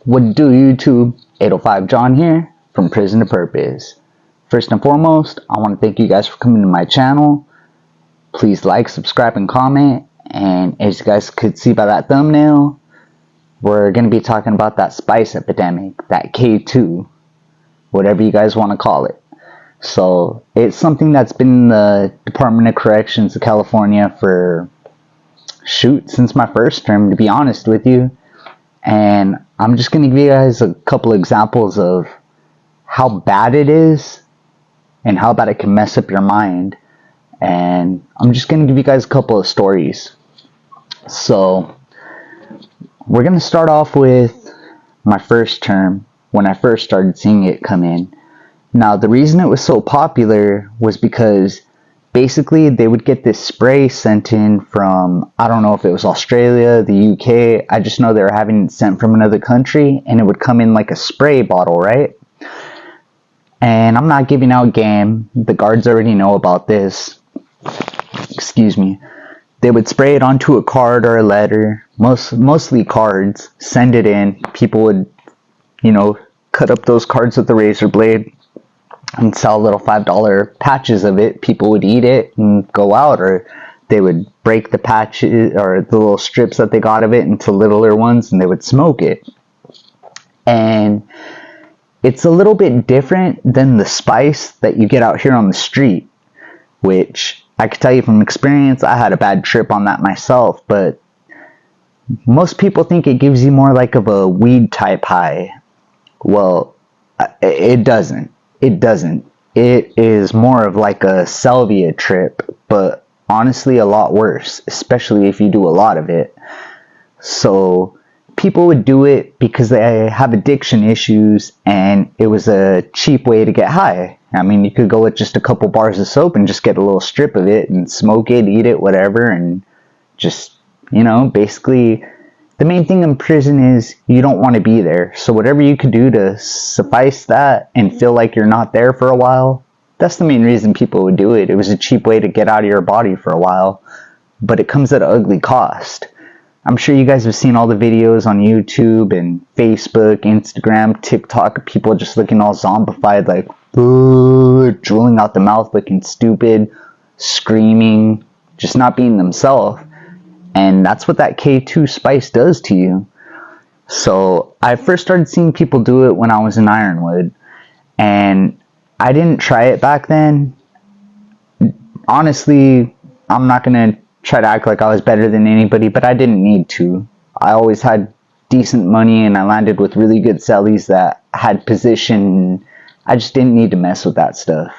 What do YouTube? 805 John here from Prison to Purpose. First and foremost, I want to thank you guys for coming to my channel. Please like, subscribe, and comment. And as you guys could see by that thumbnail, we're going to be talking about that spice epidemic, that K-2, whatever you guys want to call it. So it's something that's been in the Department of Corrections of California for, since my first term, to be honest with you. And I'm just going to give you guys a couple examples of how bad it is and how bad it can mess up your mind. And I'm just going to give you guys a couple of stories. So we're going to start off with my first term, when I first started seeing it come in. Now, the reason it was so popular was because basically they would get this spray sent in from, I don't know if it was Australia, the UK, I just know they were having it sent from another country, and it would come in like a spray bottle, right? And I'm not giving out game, the guards already know about this. Excuse me. They would spray it onto a card or a letter, mostly cards, send it in. People would, cut up those cards with a razor blade and sell little $5 patches of it. People would eat it and go out, or they would break the patches or the little strips that they got of it into littler ones, and they would smoke it. And it's a little bit different than the spice that you get out here on the street, which I could tell you from experience, I had a bad trip on that myself, but most people think it gives you more like of a weed type high. Well, it doesn't. It doesn't. It is more of like a salvia trip, but honestly a lot worse, especially if you do a lot of it. So people would do it because they have addiction issues, and it was a cheap way to get high. I mean, you could go with just a couple bars of soap and just get a little strip of it and smoke it, eat it, whatever, and just, basically the main thing in prison is you don't want to be there. So whatever you could do to suffice that and feel like you're not there for a while, that's the main reason people would do it. It was a cheap way to get out of your body for a while, but it comes at an ugly cost. I'm sure you guys have seen all the videos on YouTube and Facebook, Instagram, TikTok of people just looking all zombified, like drooling out the mouth, looking stupid, screaming, just not being themselves. And that's what that K-2 spice does to you. So I first started seeing people do it when I was in Ironwood, and I didn't try it back then. Honestly, I'm not going to try to act like I was better than anybody, but I didn't need to. I always had decent money, and I landed with really good cellies that had position. I just didn't need to mess with that stuff.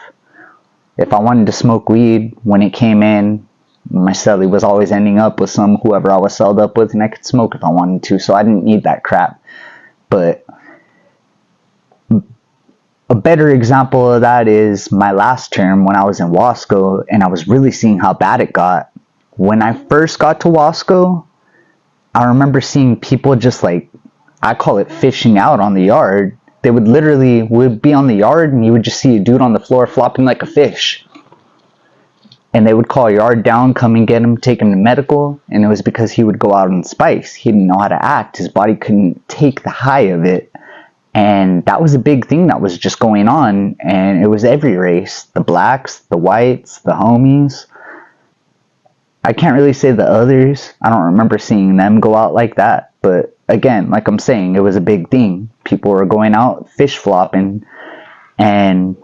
If I wanted to smoke weed when it came in, my celly was always ending up with whoever I was celled up with, and I could smoke if I wanted to, so I didn't need that crap. But a better example of that is my last term when I was in Wasco, and I was really seeing how bad it got. When I first got to Wasco, I remember seeing people just like, I call it fishing out on the yard. They would be on the yard, and you would just see a dude on the floor flopping like a fish. And they would call yard down, come and get him, take him to medical, and it was because he would go out on spice. He didn't know how to act. His body couldn't take the high of it. And that was a big thing that was just going on, and it was every race. The blacks, the whites, the homies. I can't really say the others. I don't remember seeing them go out like that. But again, like I'm saying, it was a big thing. People were going out fish flopping. And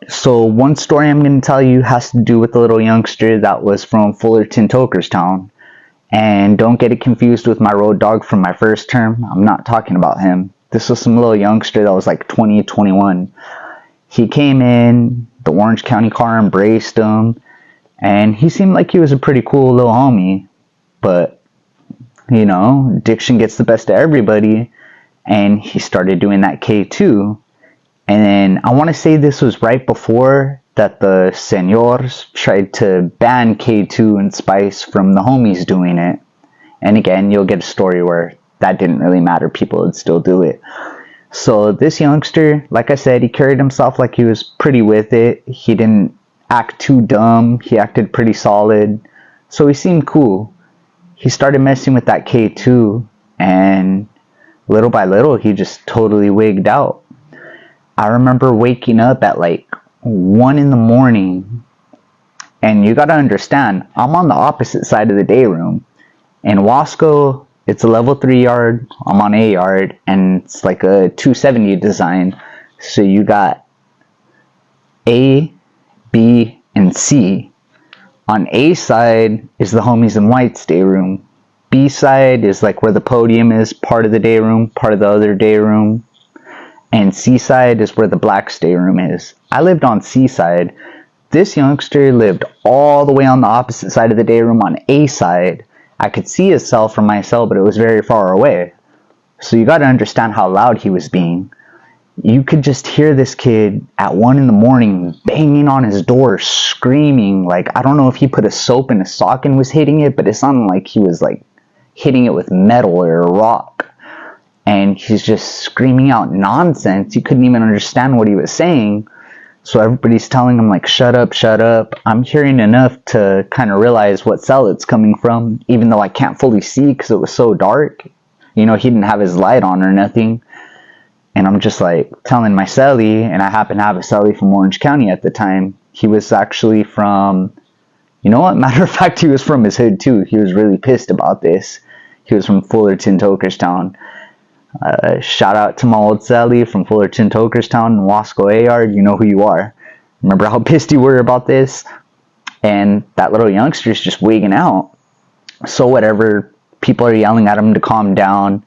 so one story I'm going to tell you has to do with the little youngster that was from Fullerton, Tokerstown. And don't get it confused with my road dog from my first term. I'm not talking about him. This was some little youngster that was like 20, 21. He came in, the Orange County car embraced him, and he seemed like he was a pretty cool little homie. But, addiction gets the best of everybody, and he started doing that K-2. And then I want to say this was right before that the senors tried to ban K-2 and spice from the homies doing it. And again, you'll get a story where that didn't really matter. People would still do it. So this youngster, like I said, he carried himself like he was pretty with it. He didn't act too dumb. He acted pretty solid. So he seemed cool. He started messing with that K-2, and little by little, he just totally wigged out. I remember waking up at like 1 in the morning, and you gotta understand, I'm on the opposite side of the day room. In Wasco, it's a level 3 yard, I'm on A yard, and it's like a 270 design. So you got A, B, and C. On A side is the homies in white's day room. B side is like where the podium is, part of the day room, part of the other day room. And C side is where the black's day room is. I lived on C side. This youngster lived all the way on the opposite side of the day room on A side. I could see his cell from my cell, but it was very far away. So you gotta understand how loud he was being. You could just hear this kid at 1 in the morning banging on his door, screaming. Like, I don't know if he put a soap in a sock and was hitting it, but it sounded like he was like hitting it with metal or a rock. And he's just screaming out nonsense. You couldn't even understand what he was saying. So everybody's telling him, like, shut up, shut up. I'm hearing enough to kind of realize what cell it's coming from, even though I can't fully see because it was so dark. You know, he didn't have his light on or nothing. And I'm just like telling my cellie, and I happen to have a cellie from Orange County at the time. He was actually from, you know what? Matter of fact, he was from his hood too. He was really pissed about this. He was from Fullerton, Tokerstown. Shout out to my old cellie from Fullerton, Tokerstown, and Wasco A Yard. You know who you are. Remember how pissed you were about this? And that little youngster's just wigging out. So whatever, people are yelling at him to calm down.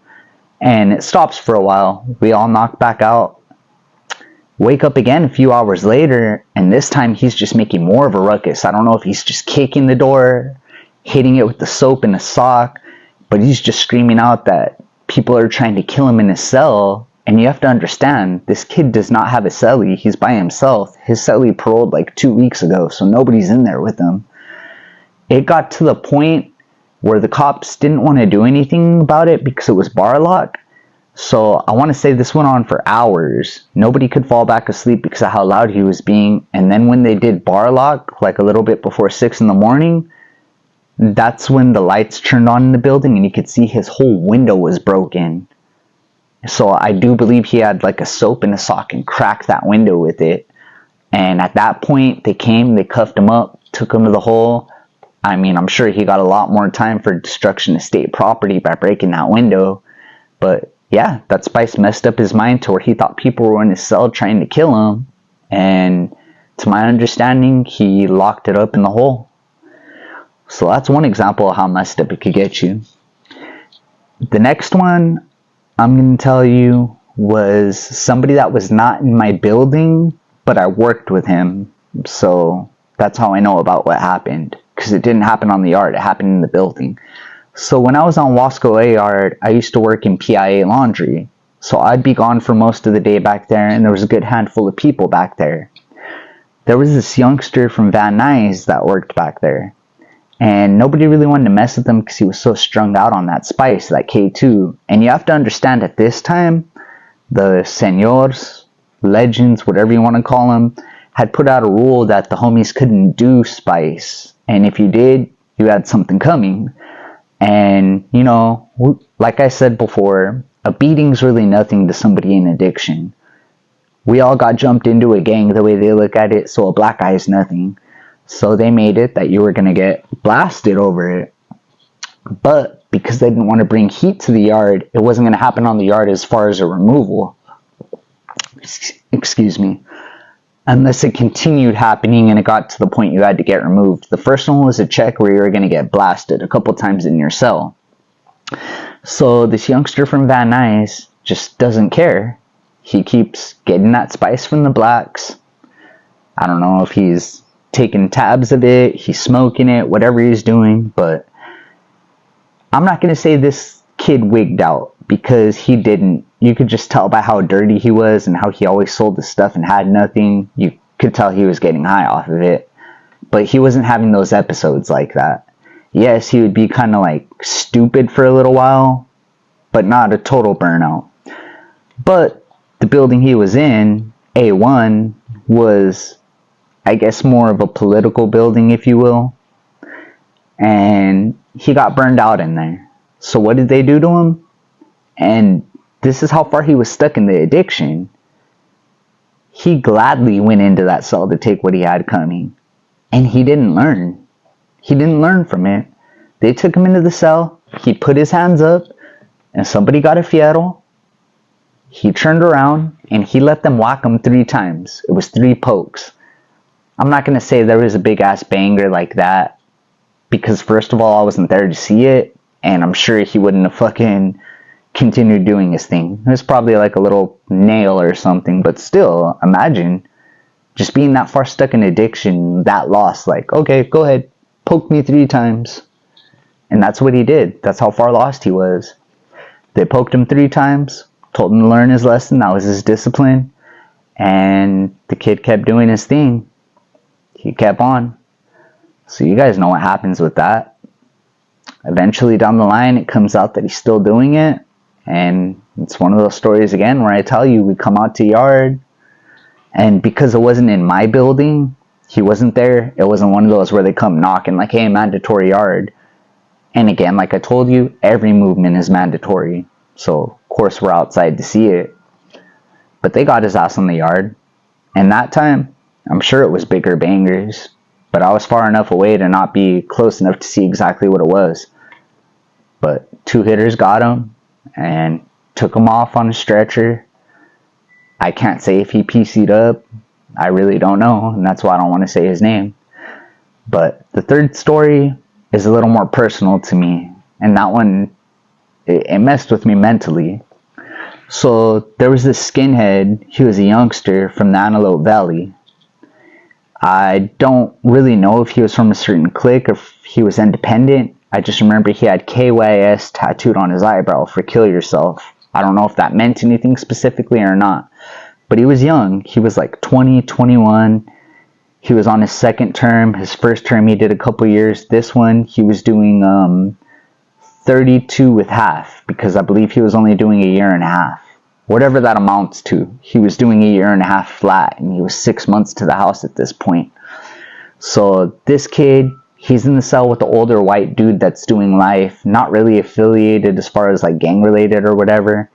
And it stops for a while. We all knock back out. Wake up again a few hours later, and this time he's just making more of a ruckus. I don't know if he's just kicking the door, hitting it with the soap and a sock, but he's just screaming out that people are trying to kill him in his cell. And you have to understand, this kid does not have a cellie. He's by himself. His cellie paroled like 2 weeks ago, so nobody's in there with him. It got to the point where the cops didn't want to do anything about it because it was bar lock. So I want to say this went on for hours. Nobody could fall back asleep because of how loud he was being. And then when they did bar lock, like a little bit before 6 in the morning, that's when the lights turned on in the building and you could see his whole window was broken. So I do believe he had like a soap and a sock and cracked that window with it. And at that point, they came, they cuffed him up, took him to the hole. I mean, I'm sure he got a lot more time for destruction of state property by breaking that window. But yeah, that spice messed up his mind to where he thought people were in his cell trying to kill him. And to my understanding, he locked it up in the hole. So that's one example of how messed up it could get you. The next one I'm going to tell you was somebody that was not in my building, but I worked with him. So that's how I know about what happened. Because it didn't happen on the yard, it happened in the building. So when I was on Wasco A Yard, I used to work in PIA laundry. So I'd be gone for most of the day back there, and there was a good handful of people back there. There was this youngster from Van Nuys that worked back there. And nobody really wanted to mess with him because he was so strung out on that spice, that K-2. And you have to understand at this time, the señors, legends, whatever you want to call them, had put out a rule that the homies couldn't do spice. And if you did, you had something coming. And, you know, like I said before, a beating's really nothing to somebody in addiction. We all got jumped into a gang the way they look at it, so a black eye is nothing. So they made it that you were going to get blasted over it. But because they didn't want to bring heat to the yard, it wasn't going to happen on the yard as far as a removal. Excuse me. Unless it continued happening and it got to the point you had to get removed. The first one was a check where you were going to get blasted a couple times in your cell. So this youngster from Van Nuys just doesn't care. He keeps getting that spice from the blacks. I don't know if he's taking tabs of it, he's smoking it, whatever he's doing, but I'm not going to say this kid wigged out because he didn't. You could just tell by how dirty he was and how he always sold the stuff and had nothing. You could tell he was getting high off of it. But he wasn't having those episodes like that. Yes, he would be kind of like stupid for a little while, but not a total burnout. But the building he was in, A1, was, I guess, more of a political building, if you will. And he got burned out in there. So what did they do to him? And this is how far he was stuck in the addiction. He gladly went into that cell to take what he had coming. And he didn't learn. He didn't learn from it. They took him into the cell. He put his hands up, and somebody got a fierro. He turned around, and he let them whack him 3 times. It was 3 pokes. I'm not going to say there was a big-ass banger like that, because first of all, I wasn't there to see it, and I'm sure he wouldn't have fucking continued doing his thing. It was probably like a little nail or something, but still, imagine just being that far stuck in addiction, that lost, like, okay, go ahead, poke me 3 times. And that's what he did. That's how far lost he was. They poked him 3 times, told him to learn his lesson. That was his discipline. And the kid kept doing his thing. He kept on. So you guys know what happens with that. Eventually down the line, it comes out that he's still doing it. And it's one of those stories again where I tell you, we come out to yard. And because it wasn't in my building, he wasn't there. It wasn't one of those where they come knocking like, hey, mandatory yard. And again, like I told you, every movement is mandatory. So, of course, we're outside to see it. But they got his ass on the yard. And that time, I'm sure it was bigger bangers. But I was far enough away to not be close enough to see exactly what it was. But 2 hitters got him and took him off on a stretcher. I can't say if he PC'd up. I really don't know. And that's why I don't want to say his name. But the third story is a little more personal to me. And that one, it messed with me mentally. So there was this skinhead. He was a youngster from the Antelope Valley. I don't really know if he was from a certain clique or if he was independent. I just remember he had KYS tattooed on his eyebrow for kill yourself. I don't know if that meant anything specifically or not. But he was young. He was like 20, 21. He was on his 2nd term. His 1st term he did a couple years. This one he was doing 32 with half, because I believe he was only doing a year and a half. Whatever that amounts to. He was doing a year and a half flat, and he was 6 months to the house at this point. So this kid, he's in the cell with the older white dude that's doing life. Not really affiliated as far as like gang related or whatever.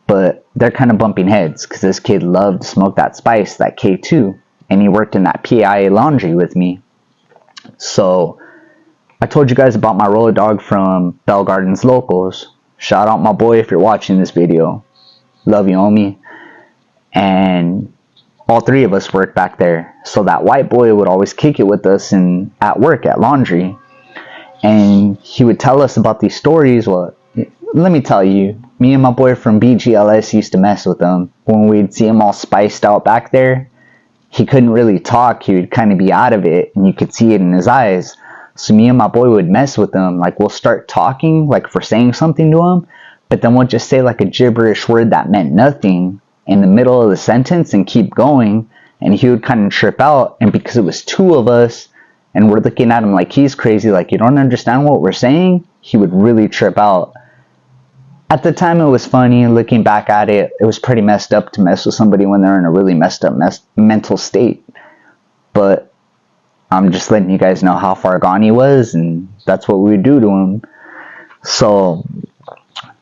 But they're kind of bumping heads because this kid loved to smoke that spice, that K-2. And he worked in that PIA laundry with me. So I told you guys about my roller dog from Bell Gardens Locals. Shout out my boy if you're watching this video. Love you, homie. And all 3 of us worked back there. So that white boy would always kick it with us at work, at laundry. And he would tell us about these stories. Well, let me tell you, me and my boy from BGLS used to mess with him. When we'd see him all spiced out back there, he couldn't really talk. He would kind of be out of it, and you could see it in his eyes. So me and my boy would mess with him. Like, we'll start talking, like if we're saying something to him, but then we'll just say like a gibberish word that meant nothing in the middle of the sentence and keep going, and he would kind of trip out. And because it was 2 of us, and we're looking at him like he's crazy, like you don't understand what we're saying, he would really trip out. At the time it was funny. Looking back at it, it was pretty messed up to mess with somebody when they're in a really messed up mental state. But I'm just letting you guys know how far gone he was, and that's what we would do to him. So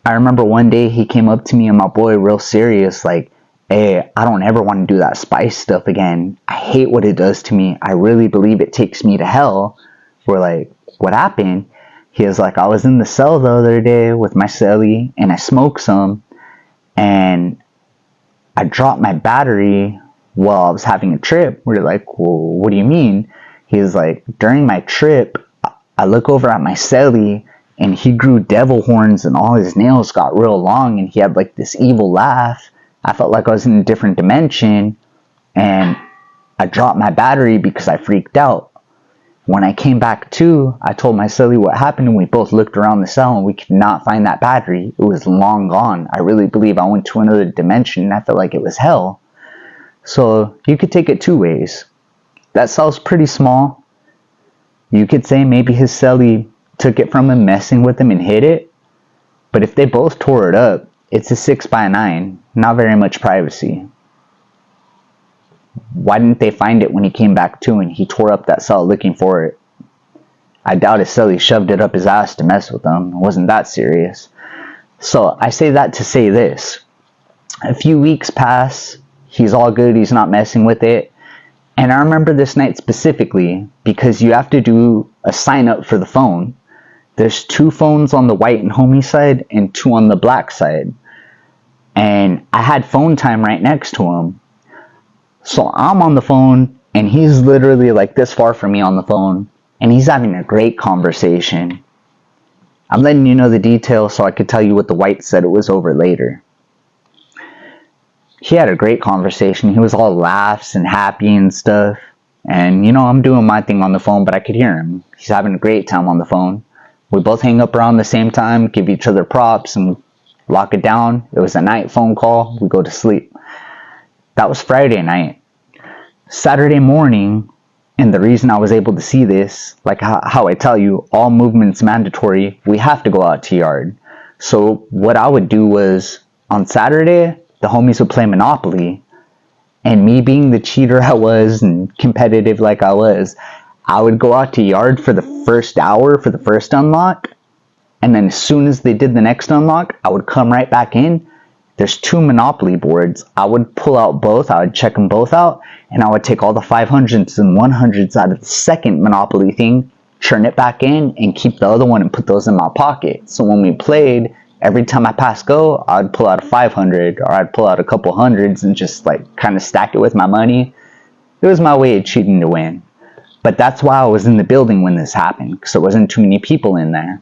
I remember one day he came up to me and my boy real serious, like, hey, I don't ever want to do that spice stuff again. I hate what it does to me. I really believe it takes me to hell. We're like, what happened? He was like, I was in the cell the other day with my cellie, and I smoked some, and I dropped my battery while I was having a trip. We're like, well, what do you mean? He was like, during my trip, I look over at my cellie, and he grew devil horns, and all his nails got real long, and he had like this evil laugh. I felt like I was in a different dimension, and I dropped my battery because I freaked out. When I came back to, I told my cellie what happened, and we both looked around the cell and we could not find that battery. It was long gone. I really believe I went to another dimension, and I felt like it was hell. So you could take it 2 ways. That cell's pretty small. You could say maybe his cellie took it from him, messing with him, and hid it. But if they both tore it up, it's a 6x9. Not very much privacy. Why didn't they find it when he came back to and he tore up that cell looking for it? I doubt his cellie shoved it up his ass to mess with them. It wasn't that serious. So I say that to say this. A few weeks pass, he's all good, he's not messing with it. And I remember this night specifically because you have to do a sign up for the phone. There's 2 phones on the white and homie side and 2 on the black side. And I had phone time right next to him. So I'm on the phone and he's literally like this far from me on the phone. And he's having a great conversation. I'm letting you know the details so I could tell you what the white said it was over later. He had a great conversation. He was all laughs and happy and stuff. And, I'm doing my thing on the phone, but I could hear him. He's having a great time on the phone. We both hang up around the same time, give each other props, and lock it down. It was a night phone call. We go to sleep. That was Friday night. Saturday morning, and the reason I was able to see this, like how I tell you, all movements mandatory. We have to go out to yard. So what I would do was, on Saturday, the homies would play Monopoly, and me being the cheater I was and competitive like I was, I would go out to yard for the first hour for the first unlock, and then as soon as they did the next unlock, I would come right back in. There's 2 Monopoly boards. I would pull out both, I would check them both out, and I would take all the 500s and 100s out of the second Monopoly thing, churn it back in, and keep the other one and put those in my pocket. So when we played, every time I passed go, I'd pull out a 500 or I'd pull out a couple hundreds and just like kind of stack it with my money. It was my way of cheating to win. But that's why I was in the building when this happened, because there wasn't too many people in there.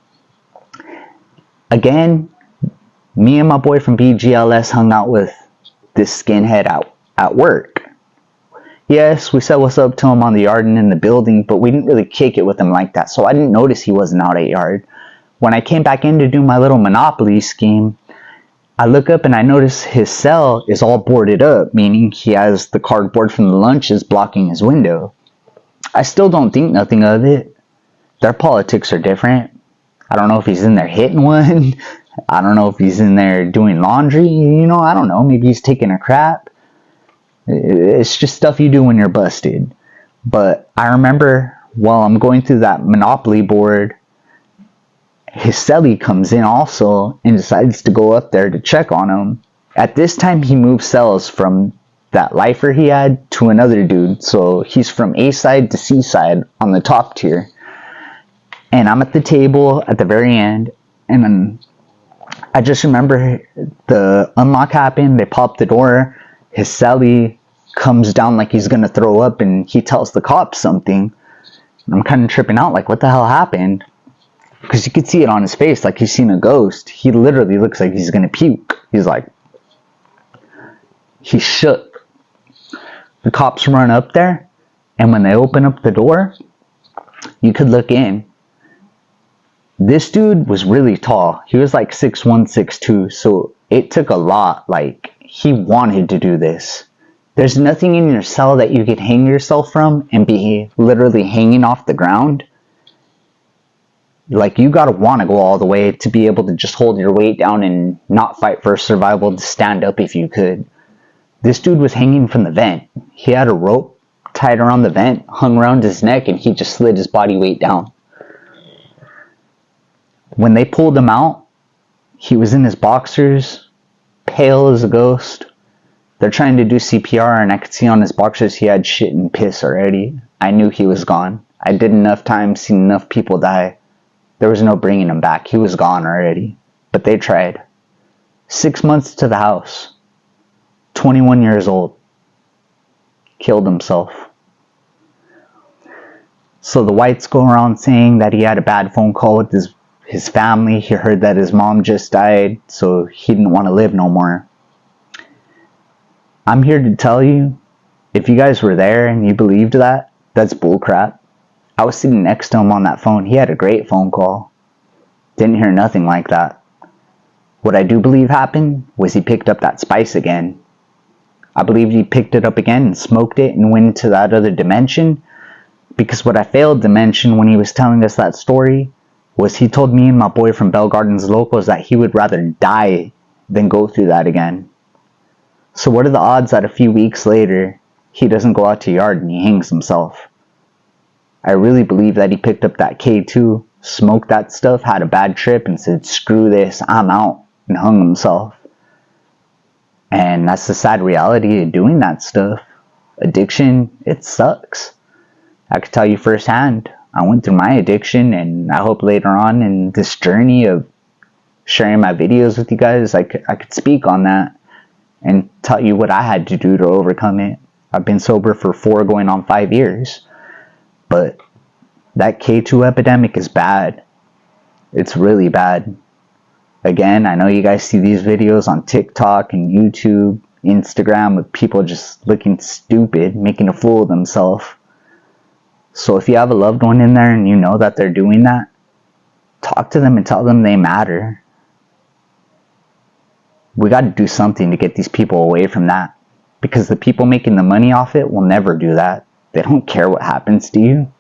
Again, me and my boy from BGLS hung out with this skinhead at work. Yes, we said what's up to him on the yard and in the building, but we didn't really kick it with him like that, so I didn't notice he wasn't out at yard. When I came back in to do my little Monopoly scheme, I look up and I notice his cell is all boarded up, meaning he has the cardboard from the lunches blocking his window. I still don't think nothing of it. Their politics are different. I don't know if he's in there hitting one. I don't know if he's in there doing laundry. I don't know. Maybe he's taking a crap. It's just stuff you do when you're busted. But I remember while I'm going through that Monopoly board, his cellie comes in also and decides to go up there to check on him. At this time, he moved cells from that lifer he had to another dude. So he's from A side to C side on the top tier. And I'm at the table at the very end. And then I just remember the unlock happened. They popped the door. His cellie comes down like he's going to throw up. And he tells the cops something. And I'm kind of tripping out like, what the hell happened? Because you could see it on his face like he's seen a ghost. He literally looks like he's going to puke. He's like, he's shook. The cops run up there, and when they open up the door, you could look in. This dude was really tall. He was like 6'1", 6'2", so it took a lot. Like, he wanted to do this. There's nothing in your cell that you could hang yourself from and be literally hanging off the ground. Like, you gotta want to go all the way to be able to just hold your weight down and not fight for survival, to stand up if you could. This dude was hanging from the vent. He had a rope tied around the vent, hung around his neck, and he just slid his body weight down. When they pulled him out, he was in his boxers, pale as a ghost. They're trying to do CPR, and I could see on his boxers he had shit and piss already. I knew he was gone. I did enough time, seen enough people die. There was no bringing him back. He was gone already. But they tried. 6 months to the house. 21 years old. Killed himself. So the whites go around saying that he had a bad phone call with his family. He heard that his mom just died, so he didn't want to live no more. I'm here to tell you, if you guys were there and you believed that, that's bullcrap. I was sitting next to him on that phone. He had a great phone call. Didn't hear nothing like that. What I do believe happened was he picked up that spice again. I believe he picked it up again and smoked it and went into that other dimension. Because what I failed to mention when he was telling us that story was he told me and my boy from Bell Gardens Locals that he would rather die than go through that again. So what are the odds that a few weeks later he doesn't go out to yard and he hangs himself? I really believe that he picked up that K-2, smoked that stuff, had a bad trip, and said, screw this, I'm out. and hung himself. And that's the sad reality of doing that stuff. Addiction, it sucks. I could tell you firsthand. I went through my addiction, and I hope later on in this journey of sharing my videos with you guys, I could speak on that and tell you what I had to do to overcome it. I've been sober for 4 going on 5 years. But that K-2 epidemic is bad. It's really bad. Again, I know you guys see these videos on TikTok and YouTube, Instagram, with people just looking stupid, making a fool of themselves. So if you have a loved one in there and you know that they're doing that, talk to them and tell them they matter. We got to do something to get these people away from that. Because the people making the money off it will never do that. They don't care what happens to you.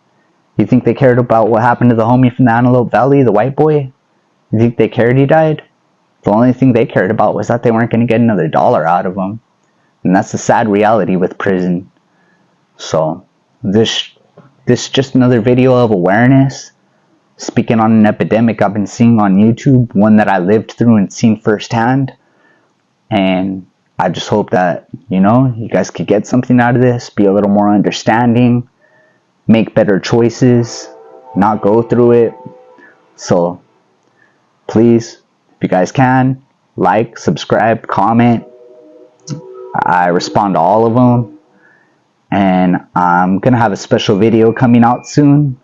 You think they cared about what happened to the homie from the Antelope Valley, the white boy? You think they cared he died? The only thing they cared about was that they weren't going to get another dollar out of him. And that's the sad reality with prison. So, this is just another video of awareness. Speaking on an epidemic I've been seeing on YouTube. One that I lived through and seen firsthand. And I just hope that, you guys could get something out of this. Be a little more understanding. Make better choices. Not go through it. So, please, if you guys can, like, subscribe, comment. I respond to all of them. And I'm going to have a special video coming out soon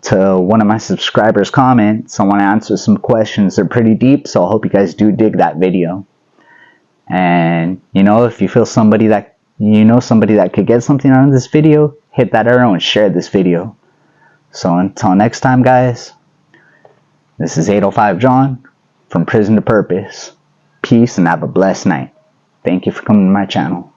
to one of my subscribers' comments. I want to answer some questions. They're pretty deep, so I hope you guys do dig that video. And, if you feel somebody that could get something out of this video, hit that arrow and share this video. So until next time, guys. This is 805 John from Prison to Purpose. Peace and have a blessed night. Thank you for coming to my channel.